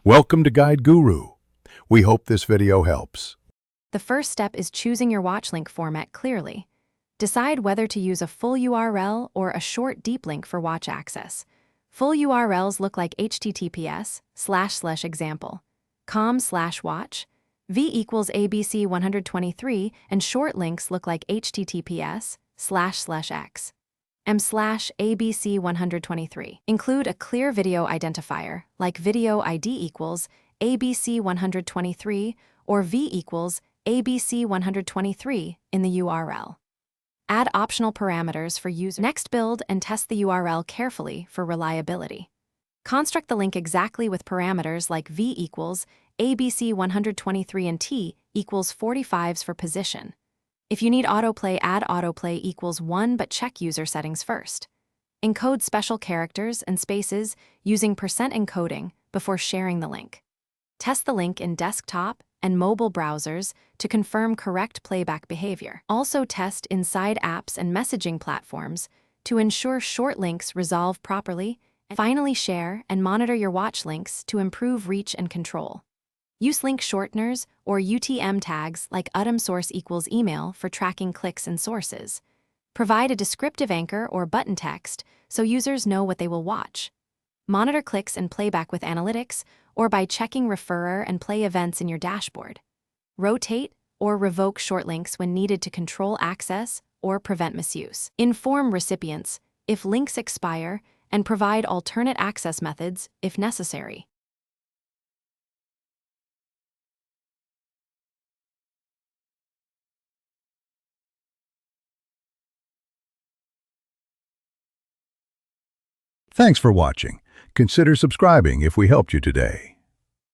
Welcome to Guide Guru. We hope this video helps. The first step is choosing your watch link format clearly. Decide whether to use a full URL or a short deep link for watch access. Full URLs look like https://example, com/watch, v equals ABC 123, and short links look like https://x, m/ABC 123. Include a clear video identifier, like video ID equals ABC 123 or v equals ABC 123 in the URL. Add optional parameters for user. Next, build and test the URL carefully for reliability. Construct the link exactly with parameters like v equals ABC 123 and t equals 45s for position. If you need autoplay, add autoplay equals 1, but check user settings first. Encode special characters and spaces using %encoding before sharing the link. Test the link in desktop and mobile browsers to confirm correct playback behavior. Also test inside apps and messaging platforms to ensure short links resolve properly. And finally, share and monitor your watch links to improve reach and control. Use link shorteners or UTM tags like UTM source equals email for tracking clicks and sources. Provide a descriptive anchor or button text so users know what they will watch. Monitor clicks and playback with analytics or by checking referrer and play events in your dashboard. Rotate or revoke short links when needed to control access or prevent misuse. Inform recipients if links expire and provide alternate access methods if necessary. Thanks for watching. Consider subscribing if we helped you today.